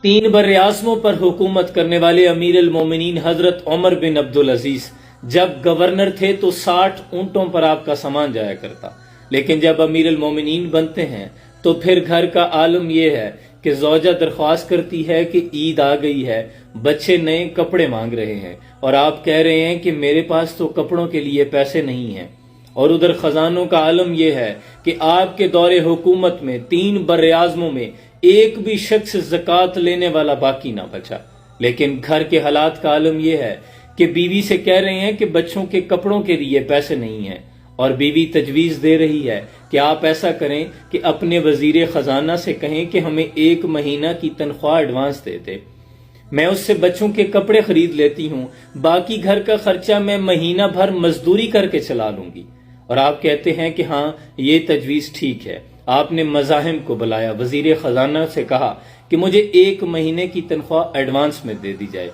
तीन बर्र-ए-आज़मों पर हुकूमत करने वाले अमीर अल-मोमिनीन हजरत उमर बिन अब्दुल अजीज जब गवर्नर थे तो 60 ऊंटों पर आपका सामान जाया करता, लेकिन जब अमीर अल-मोमिनीन बनते हैं तो फिर घर का आलम यह है कि ज़ौजा दरख्वास्त करती है कि ईद आ गई है, बच्चे नए कपड़े मांग रहे हैं और आप कह रहे हैं कि मेरे पास तो कपड़ों के लिए पैसे नहीं हैं। और उधर खजानों का आलम यह है कि आपके दौरे हुकूमत में 3 बर्र-ए-आज़मों में एक भी शख्स ज़कात लेने वाला बाकी ना बचा। लेकिन घर के हालात का आलम यह है कि बीवी से कह रहे हैं कि बच्चों के कपड़ों के लिए पैसे नहीं हैं, और बीवी तजवीज दे रही है कि आप ऐसा करें कि अपने वजीर खजाना से कहें कि हमें 1 महीना की तनख्वाह एडवांस दे दे, मैं उससे बच्चों के कपड़े खरीद लेती हूँ, बाकी घर का खर्चा मैं महीना भर मजदूरी करके चला लूंगी। और आप कहते हैं कि हाँ ये तजवीज ठीक है। आपने मज़ाहिम को बुलाया, वजीर खजाना से कहा कि मुझे 1 महीने की तनख्वाह एडवांस में दे दी जाए।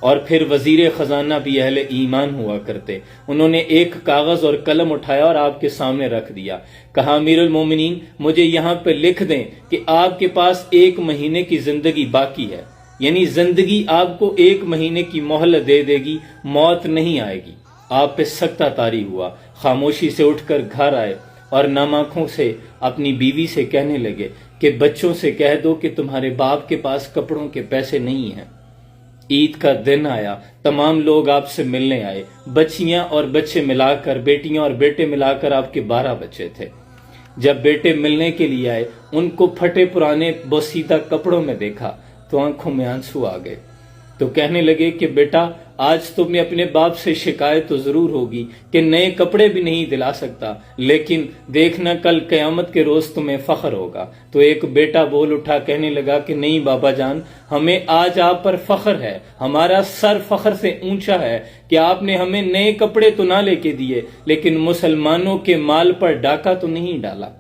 और फिर वजीर खजाना भी अहले ईमान हुआ करते, उन्होंने एक कागज और कलम उठाया और आपके सामने रख दिया, कहा अमीरुल मोमिनीन मुझे यहाँ पे लिख दें कि आपके पास 1 महीने की जिंदगी बाकी है, यानी जिंदगी आपको 1 महीने की मोहलत दे देगी, मौत नहीं आएगी। आप पे सख्ता तारी हुआ, खामोशी से उठकर घर आए और नम आंखों से अपनी बीवी से कहने लगे कि बच्चों से कह दो कि तुम्हारे बाप के पास कपड़ों के पैसे नहीं हैं। ईद का दिन आया, तमाम लोग आपसे मिलने आए, बच्चियां और बच्चे मिलाकर, बेटियां और बेटे मिलाकर आपके 12 बच्चे थे। जब बेटे मिलने के लिए आए, उनको फटे पुराने बोसीदा कपड़ों में देखा तो आंखों में आंसू आ गए। तो कहने लगे कि बेटा आज तुम्हें अपने बाप से शिकायत तो जरूर होगी कि नए कपड़े भी नहीं दिला सकता, लेकिन देखना कल कयामत के रोज तुम्हें फख्र होगा। तो एक बेटा बोल उठा, कहने लगा कि नहीं बाबा जान, हमें आज आप पर फख्र है, हमारा सर फख्र से ऊंचा है कि आपने हमें नए कपड़े तो ना लेके दिए, लेकिन मुसलमानों के माल पर डाका तो नहीं डाला।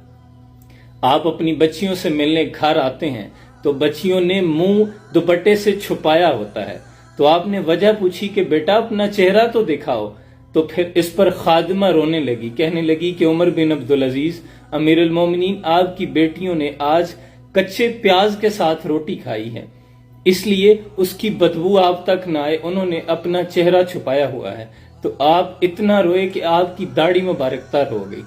आप अपनी बच्चियों से मिलने घर आते हैं तो बच्चियों ने मुंह दुपट्टे से छुपाया होता है, तो आपने वजह पूछी कि बेटा अपना चेहरा तो दिखाओ। तो फिर इस पर खादिमा रोने लगी, कहने लगी कि उमर बिन अब्दुल अजीज अमीरुल मोमिनीन आपकी बेटियों ने आज कच्चे प्याज के साथ रोटी खाई है, इसलिए उसकी बदबू आप तक ना आए, उन्होंने अपना चेहरा छुपाया हुआ है। तो आप इतना रोए कि आपकी दाढ़ी मुबारक तर हो गई।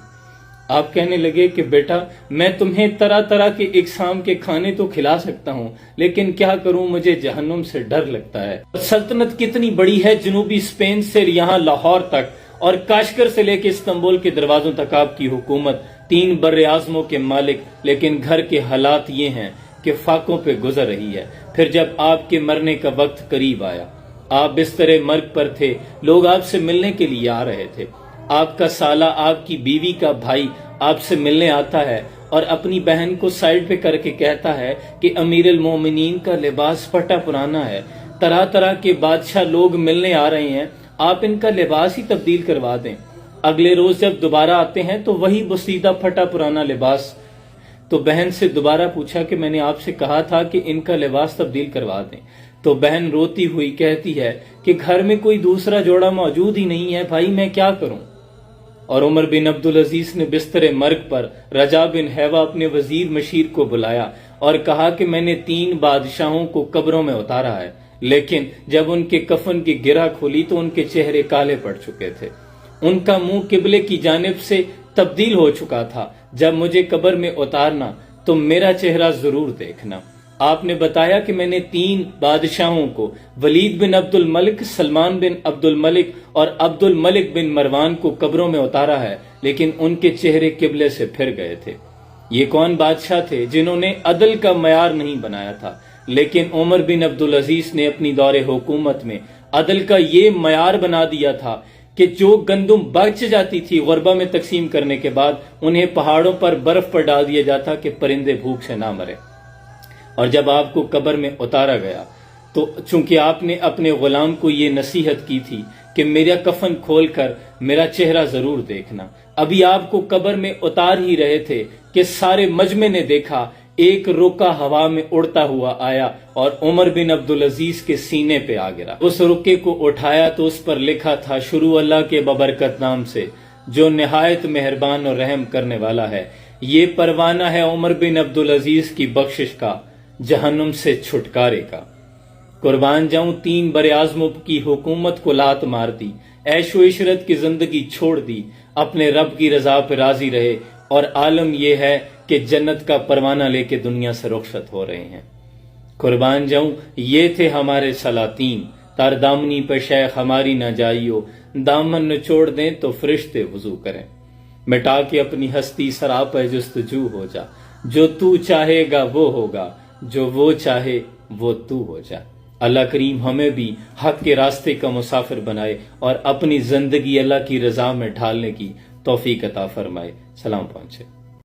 आप कहने लगे कि बेटा मैं तुम्हें तरह तरह के इकसाम के खाने तो खिला सकता हूँ, लेकिन क्या करूँ, मुझे जहन्नुम से डर लगता है। सल्तनत कितनी बड़ी है, जनूबी स्पेन से यहाँ लाहौर तक और काशगर से लेकर इस्तांबुल के दरवाजों तक आपकी हुकूमत, 3 बर्र-ए-आज़मों के मालिक, लेकिन घर के हालात ये हैं कि फाकों पे गुजर रही है। फिर जब आपके मरने का वक्त करीब आया, आप बिस्तरे मर्ग पर थे, लोग आपसे मिलने के लिए आ रहे थे। आपका साला, आपकी बीवी का भाई आपसे मिलने आता है और अपनी बहन को साइड पे करके कहता है कि अमीरुल मोमिनीन का लिबास फटा पुराना है, तरह तरह के बादशाह लोग मिलने आ रहे हैं, आप इनका लिबास ही तब्दील करवा दें। अगले रोज जब दोबारा आते हैं तो वही बसीदा फटा पुराना लिबास। तो बहन से दोबारा पूछा कि मैंने आपसे कहा था कि इनका लिबास तब्दील करवा दें। तो बहन रोती हुई कहती है कि घर में कोई दूसरा जोड़ा मौजूद ही नहीं है, भाई मैं क्या करूं। और उमर बिन अब्दुल अजीज ने बिस्तरे मर्ग पर रजा बिन हैवा अपने वजीर मशीर को बुलाया और कहा कि मैंने 3 बादशाहों को कब्रों में उतारा है, लेकिन जब उनके कफन की गिरा खोली तो उनके चेहरे काले पड़ चुके थे, उनका मुंह किबले की जानिब से तब्दील हो चुका था। जब मुझे कब्र में उतारना तो मेरा चेहरा जरूर देखना। आपने बताया कि मैंने 3 बादशाहों को, वलीद बिन अब्दुल मलिक, सलमान बिन अब्दुल मलिक और अब्दुल मलिक बिन मरवान को कब्रों में उतारा है, लेकिन उनके चेहरे किबले से फिर गए थे। ये कौन बादशाह थे जिन्होंने अदल का मयार नहीं बनाया था, लेकिन उमर बिन अब्दुल अजीज ने अपनी दौरे हुकूमत में अदल का ये मयार बना दिया था कि जो गंदुम बच जाती थी गुरबा में तकसीम करने के बाद, उन्हें पहाड़ों पर बर्फ पर डाल दिया जाता कि परिंदे भूख से ना मरे। और जब आपको कब्र में उतारा गया तो चूंकि आपने अपने गुलाम को ये नसीहत की थी कि मेरा कफन खोलकर मेरा चेहरा जरूर देखना, अभी आपको कब्र में उतार ही रहे थे कि सारे मजमे ने देखा एक रुका हवा में उड़ता हुआ आया और उमर बिन अब्दुल अजीज के सीने पे आ गिरा। उस रुके को उठाया तो उस पर लिखा था, शुरू अल्लाह के बबरकत नाम से जो निहायत मेहरबान और रहम करने वाला है। ये परवाना है उमर बिन अब्दुल अजीज की बख्शिश का, जहन्नुम से छुटकारे का। कुर्बान जाऊं 3 बरे-आज़मों की हुकूमत को लात मार दी, ऐशो इशरत की जिंदगी छोड़ दी, अपने रब की रजा पे राजी रहे, और आलम यह है कि जन्नत का परवाना लेके दुनिया से रुखसत हो रहे हैं। कुर्बान जाऊं ये थे हमारे सलातीन, तार दामनी पे शेख हमारी ना जाइयो, दामन निचोड़ दें तो फरिश्ते वुजू करें। मिटा के अपनी हस्ती सराप पे जुस्तजू हो जा, जो तू चाहेगा वो होगा, जो वो चाहे वो तू हो जा। अल्लाह करीम हमें भी हक के रास्ते का मुसाफिर बनाए और अपनी जिंदगी अल्लाह की रजा में ढालने की तौफीक अता फरमाए। सलाम पहुंचे।